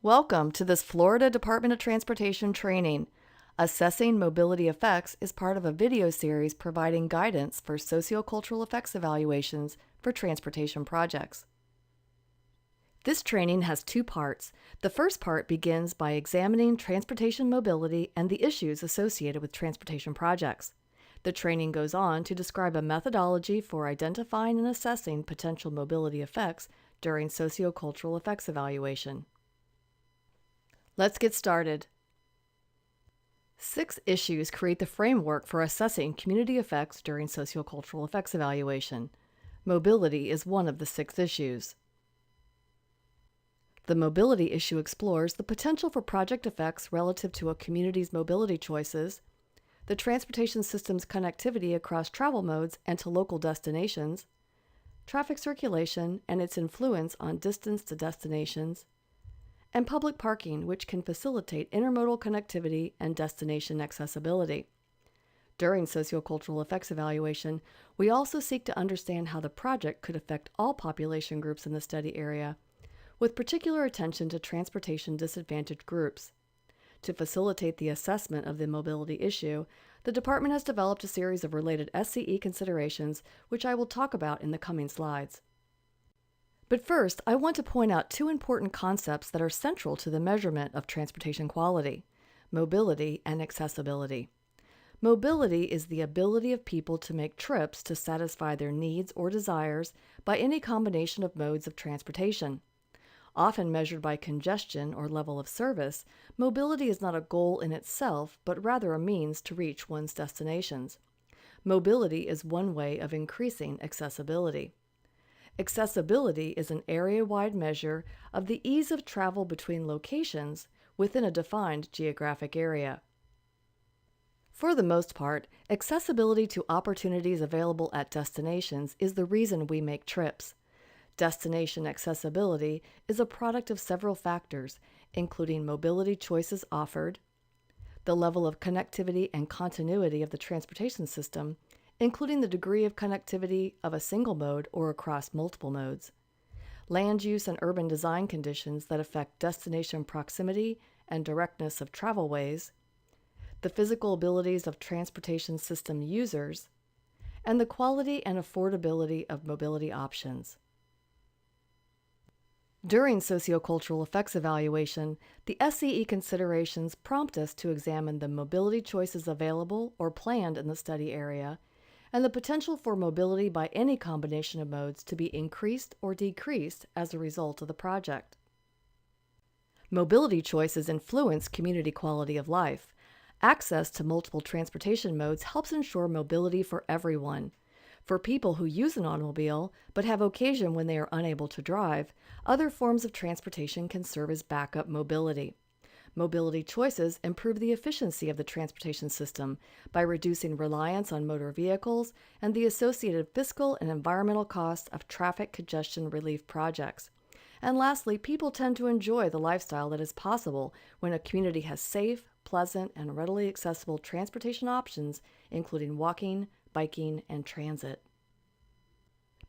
Welcome to this Florida Department of Transportation training. Assessing Mobility Effects is part of a video series providing guidance for sociocultural effects evaluations for transportation projects. This training has two parts. The first part begins by examining transportation mobility and the issues associated with transportation projects. The training goes on to describe a methodology for identifying and assessing potential mobility effects during sociocultural effects evaluation. Let's get started. 6 issues create the framework for assessing community effects during sociocultural effects evaluation. Mobility is one of the 6 issues. The mobility issue explores the potential for project effects relative to a community's mobility choices, the transportation system's connectivity across travel modes and to local destinations, traffic circulation and its influence on distance to destinations, and public parking, which can facilitate intermodal connectivity and destination accessibility. During sociocultural effects evaluation, we also seek to understand how the project could affect all population groups in the study area, with particular attention to transportation disadvantaged groups. To facilitate the assessment of the mobility issue, the department has developed a series of related SCE considerations, which I will talk about in the coming slides. But first, I want to point out 2 important concepts that are central to the measurement of transportation quality: mobility and accessibility. Mobility is the ability of people to make trips to satisfy their needs or desires by any combination of modes of transportation. Often measured by congestion or level of service, mobility is not a goal in itself, but rather a means to reach one's destinations. Mobility is one way of increasing accessibility. Accessibility is an area-wide measure of the ease of travel between locations within a defined geographic area. For the most part, accessibility to opportunities available at destinations is the reason we make trips. Destination accessibility is a product of several factors, including mobility choices offered, the level of connectivity and continuity of the transportation system, including the degree of connectivity of a single mode or across multiple modes, land use and urban design conditions that affect destination proximity and directness of travelways, the physical abilities of transportation system users, and the quality and affordability of mobility options. During sociocultural effects evaluation, the SCE considerations prompt us to examine the mobility choices available or planned in the study area and the potential for mobility by any combination of modes to be increased or decreased as a result of the project. Mobility choices influence community quality of life. Access to multiple transportation modes helps ensure mobility for everyone. For people who use an automobile but have occasion when they are unable to drive, other forms of transportation can serve as backup mobility. Mobility choices improve the efficiency of the transportation system by reducing reliance on motor vehicles and the associated fiscal and environmental costs of traffic congestion relief projects. And lastly, people tend to enjoy the lifestyle that is possible when a community has safe, pleasant, and readily accessible transportation options, including walking, biking, and transit.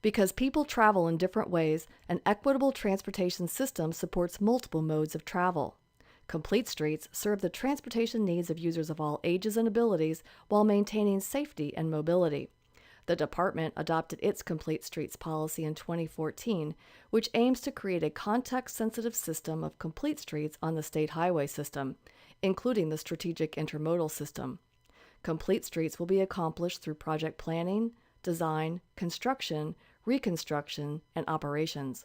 Because people travel in different ways, an equitable transportation system supports multiple modes of travel. Complete streets serve the transportation needs of users of all ages and abilities while maintaining safety and mobility. The department adopted its Complete Streets policy in 2014, which aims to create a context-sensitive system of complete streets on the state highway system, including the strategic intermodal system. Complete streets will be accomplished through project planning, design, construction, reconstruction, and operations.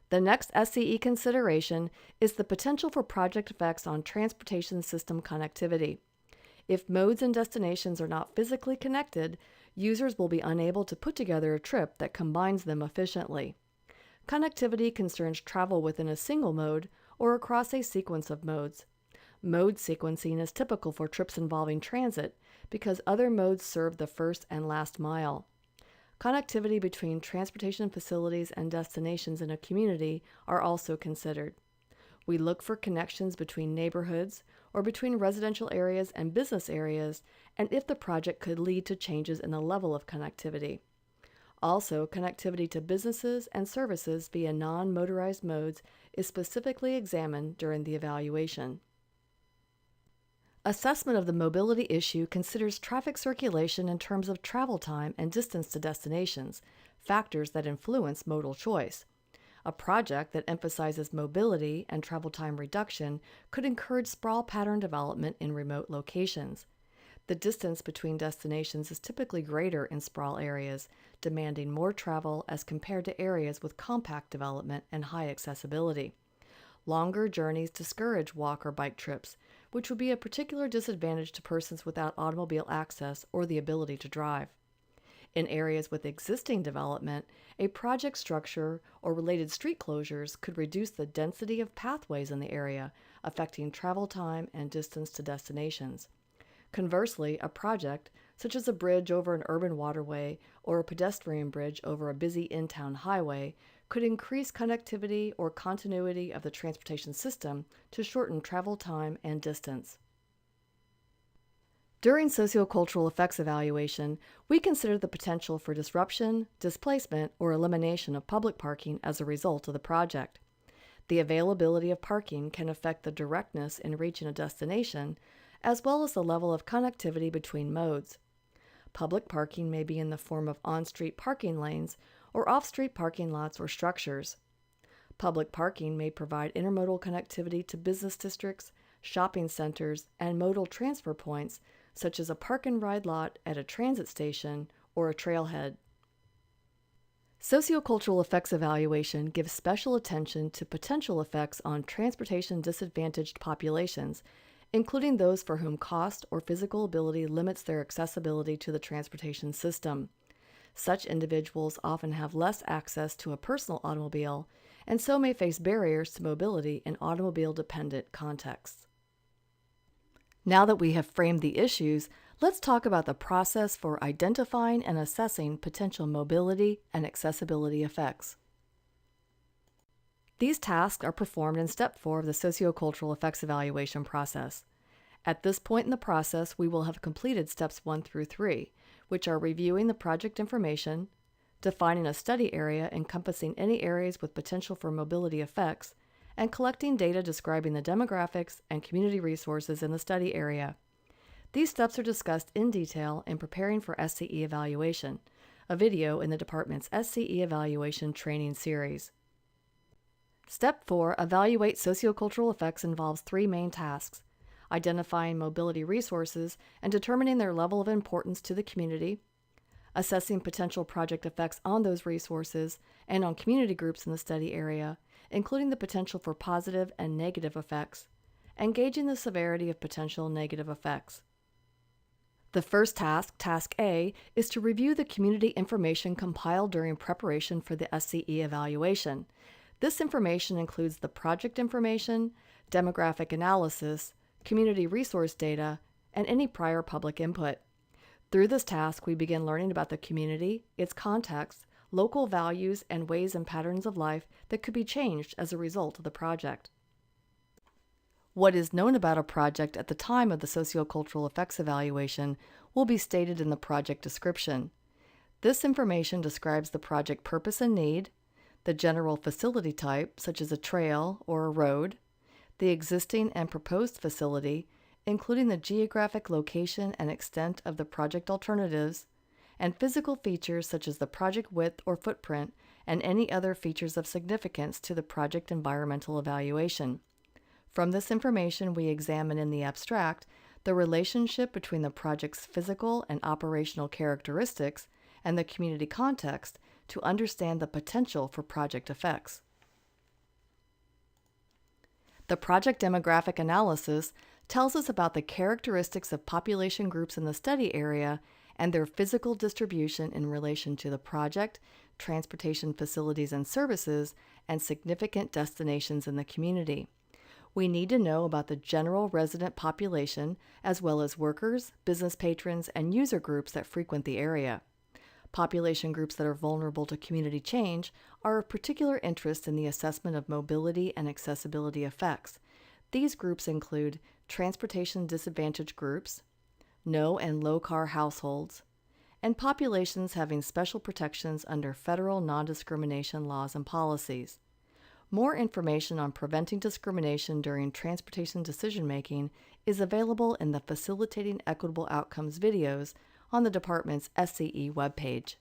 The next SCE consideration is the potential for project effects on transportation system connectivity. If modes and destinations are not physically connected, users will be unable to put together a trip that combines them efficiently. Connectivity concerns travel within a single mode or across a sequence of modes. Mode sequencing is typical for trips involving transit because other modes serve the first and last mile. Connectivity between transportation facilities and destinations in a community are also considered. We look for connections between neighborhoods or between residential areas and business areas, and if the project could lead to changes in the level of connectivity. Also, connectivity to businesses and services via non-motorized modes is specifically examined during the evaluation. Assessment of the mobility issue considers traffic circulation in terms of travel time and distance to destinations, factors that influence modal choice. A project that emphasizes mobility and travel time reduction could encourage sprawl pattern development in remote locations. The distance between destinations is typically greater in sprawl areas, demanding more travel as compared to areas with compact development and high accessibility. Longer journeys discourage walk or bike trips, which would be a particular disadvantage to persons without automobile access or the ability to drive. In areas with existing development, a project structure or related street closures could reduce the density of pathways in the area, affecting travel time and distance to destinations. Conversely, a project, such as a bridge over an urban waterway or a pedestrian bridge over a busy in-town highway, could increase connectivity or continuity of the transportation system to shorten travel time and distance. During sociocultural effects evaluation, we consider the potential for disruption, displacement, or elimination of public parking as a result of the project. The availability of parking can affect the directness in reaching a destination, as well as the level of connectivity between modes. Public parking may be in the form of on-street parking lanes or off-street parking lots or structures. Public parking may provide intermodal connectivity to business districts, shopping centers, and modal transfer points, such as a park-and-ride lot at a transit station or a trailhead. Sociocultural effects evaluation gives special attention to potential effects on transportation disadvantaged populations, including those for whom cost or physical ability limits their accessibility to the transportation system. Such individuals often have less access to a personal automobile and so may face barriers to mobility in automobile-dependent contexts. Now that we have framed the issues, let's talk about the process for identifying and assessing potential mobility and accessibility effects. These tasks are performed in Step 4 of the sociocultural effects evaluation process. At this point in the process, we will have completed Steps 1 through 3, which are reviewing the project information, defining a study area encompassing any areas with potential for mobility effects, and collecting data describing the demographics and community resources in the study area. These steps are discussed in detail in preparing for SCE evaluation, a video in the department's SCE evaluation training series. Step 4, Evaluate Sociocultural Effects, involves 3 main tasks: identifying mobility resources and determining their level of importance to the community, assessing potential project effects on those resources and on community groups in the study area, including the potential for positive and negative effects, and gauging the severity of potential negative effects. The first task, Task A, is to review the community information compiled during preparation for the SCE evaluation. This information includes the project information, demographic analysis, community resource data, and any prior public input. Through this task, we begin learning about the community, its context, local values, and ways and patterns of life that could be changed as a result of the project. What is known about a project at the time of the sociocultural effects evaluation will be stated in the project description. This information describes the project purpose and need, the general facility type, such as a trail or a road, the existing and proposed facility, including the geographic location and extent of the project alternatives, and physical features such as the project width or footprint and any other features of significance to the project environmental evaluation. From this information, we examine in the abstract the relationship between the project's physical and operational characteristics and the community context to understand the potential for project effects. The project demographic analysis tells us about the characteristics of population groups in the study area and their physical distribution in relation to the project, transportation facilities and services, and significant destinations in the community. We need to know about the general resident population, as well as workers, business patrons, and user groups that frequent the area. Population groups that are vulnerable to community change are of particular interest in the assessment of mobility and accessibility effects. These groups include transportation disadvantaged groups, no and low car households, and populations having special protections under federal non-discrimination laws and policies. More information on preventing discrimination during transportation decision-making is available in the Facilitating Equitable Outcomes videos on the department's SCE webpage.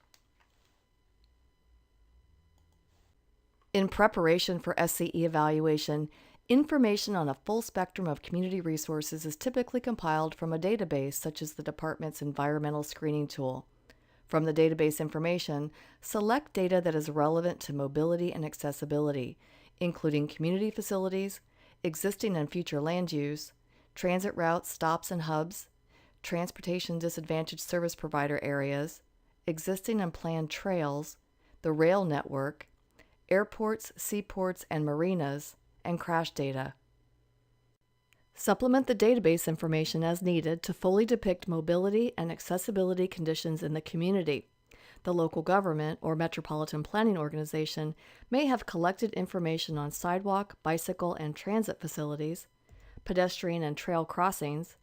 In preparation for SCE evaluation, information on a full spectrum of community resources is typically compiled from a database such as the department's environmental screening tool. From the database information, select data that is relevant to mobility and accessibility, including community facilities, existing and future land use, transit routes, stops and hubs, transportation disadvantaged service provider areas, existing and planned trails, the rail network, airports, seaports, and marinas, and crash data. Supplement the database information as needed to fully depict mobility and accessibility conditions in the community. The local government or metropolitan planning organization may have collected information on sidewalk, bicycle, and transit facilities, pedestrian and trail crossings,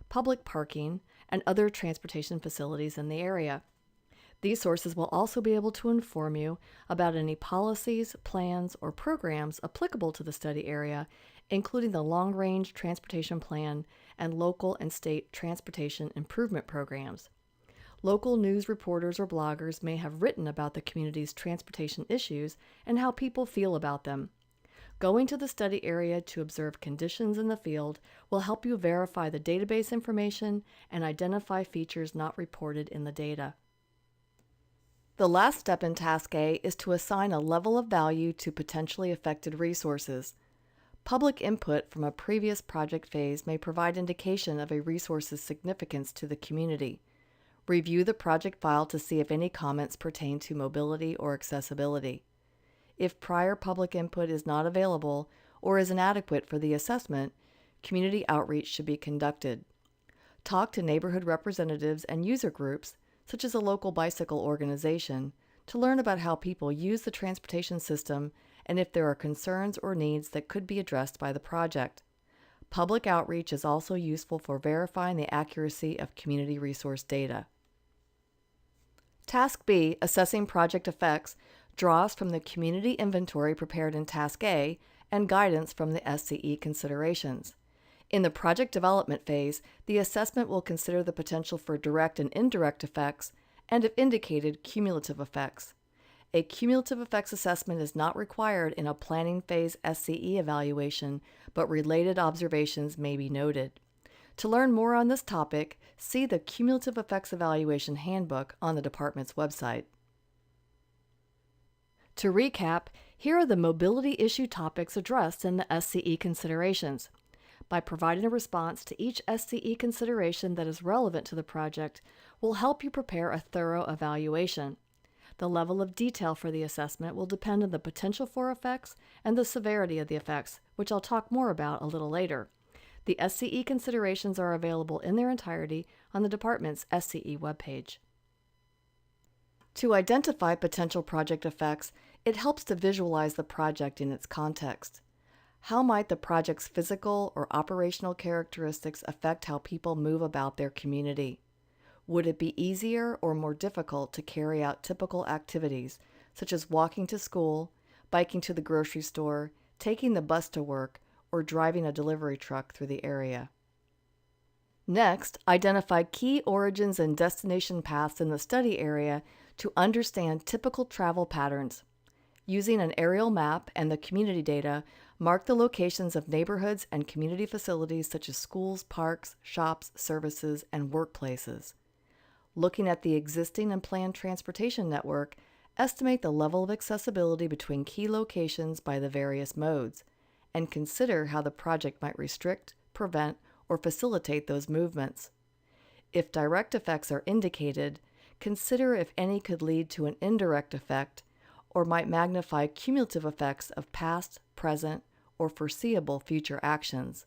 public parking, and other transportation facilities in the area. These sources will also be able to inform you about any policies, plans, or programs applicable to the study area, including the Long-Range Transportation Plan and local and state transportation improvement programs. Local news reporters or bloggers may have written about the community's transportation issues and how people feel about them. Going to the study area to observe conditions in the field will help you verify the database information and identify features not reported in the data. The last step in Task A is to assign a level of value to potentially affected resources. Public input from a previous project phase may provide indication of a resource's significance to the community. Review the project file to see if any comments pertain to mobility or accessibility. If prior public input is not available or is inadequate for the assessment, community outreach should be conducted. Talk to neighborhood representatives and user groups, such as a local bicycle organization, to learn about how people use the transportation system and if there are concerns or needs that could be addressed by the project. Public outreach is also useful for verifying the accuracy of community resource data. Task B, Assessing Project Effects, draws from the community inventory prepared in Task A and guidance from the SCE considerations. In the project development phase, the assessment will consider the potential for direct and indirect effects, and if indicated, cumulative effects. A cumulative effects assessment is not required in a planning phase SCE evaluation, but related observations may be noted. To learn more on this topic, see the Cumulative Effects Evaluation Handbook on the department's website. To recap, here are the mobility issue topics addressed in the SCE considerations. By providing a response to each SCE consideration that is relevant to the project will help you prepare a thorough evaluation. The level of detail for the assessment will depend on the potential for effects and the severity of the effects, which I'll talk more about a little later. The SCE considerations are available in their entirety on the department's SCE webpage. To identify potential project effects, it helps to visualize the project in its context. How might the project's physical or operational characteristics affect how people move about their community? Would it be easier or more difficult to carry out typical activities, such as walking to school, biking to the grocery store, taking the bus to work, or driving a delivery truck through the area? Next, identify key origins and destination paths in the study area to understand typical travel patterns. Using an aerial map and the community data, mark the locations of neighborhoods and community facilities such as schools, parks, shops, services, and workplaces. Looking at the existing and planned transportation network, estimate the level of accessibility between key locations by the various modes, and consider how the project might restrict, prevent, or facilitate those movements. If direct effects are indicated, consider if any could lead to an indirect effect or might magnify cumulative effects of past, present, or foreseeable future actions.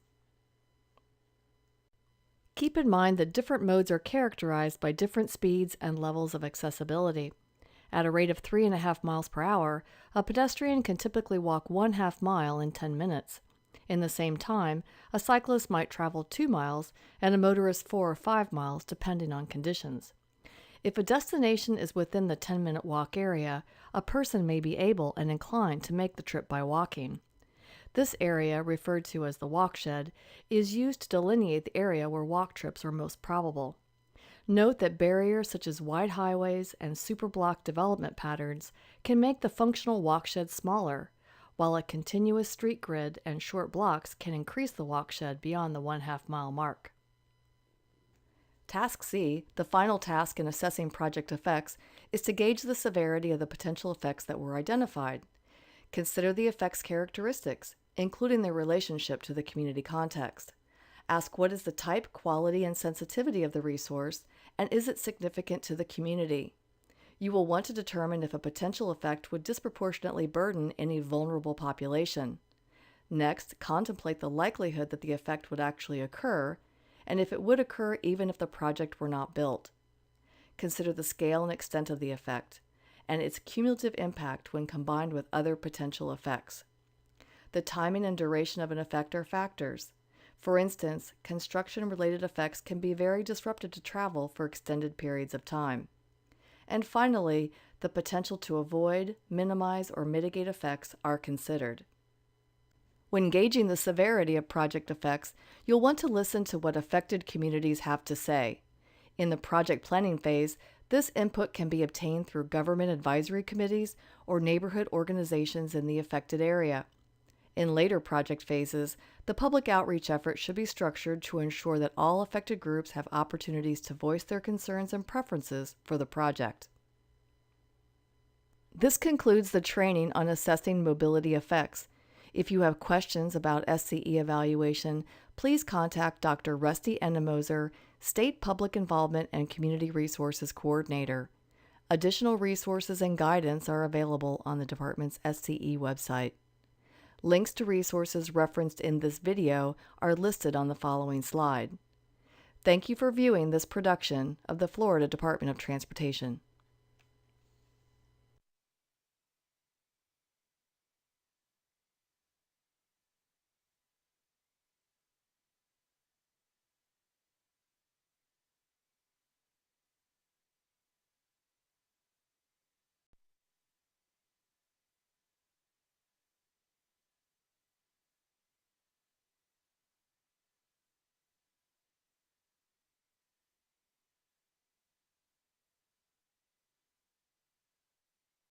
Keep in mind that different modes are characterized by different speeds and levels of accessibility. At a rate of 3.5 miles per hour, a pedestrian can typically walk 1/2 mile in 10 minutes. In the same time, a cyclist might travel 2 miles and a motorist 4 or 5 miles, depending on conditions. If a destination is within the 10-minute walk area, a person may be able and inclined to make the trip by walking. This area, referred to as the walkshed, is used to delineate the area where walk trips are most probable. Note that barriers such as wide highways and superblock development patterns can make the functional walkshed smaller, while a continuous street grid and short blocks can increase the walkshed beyond the 1/2 mile mark. Task C, the final task in assessing project effects, is to gauge the severity of the potential effects that were identified. Consider the effects characteristics, including their relationship to the community context. Ask what is the type, quality, and sensitivity of the resource, and is it significant to the community? You will want to determine if a potential effect would disproportionately burden any vulnerable population. Next, contemplate the likelihood that the effect would actually occur, and if it would occur even if the project were not built. Consider the scale and extent of the effect, and its cumulative impact when combined with other potential effects. The timing and duration of an effect are factors. For instance, construction-related effects can be very disruptive to travel for extended periods of time. And finally, the potential to avoid, minimize, or mitigate effects are considered. When gauging the severity of project effects, you'll want to listen to what affected communities have to say. In the project planning phase, this input can be obtained through government advisory committees or neighborhood organizations in the affected area. In later project phases, the public outreach effort should be structured to ensure that all affected groups have opportunities to voice their concerns and preferences for the project. This concludes the training on assessing mobility effects. If you have questions about SCE evaluation, please contact Dr. Rusty Endemoser, State Public Involvement and Community Resources Coordinator. Additional resources and guidance are available on the department's SCE website. Links to resources referenced in this video are listed on the following slide. Thank you for viewing this production of the Florida Department of Transportation.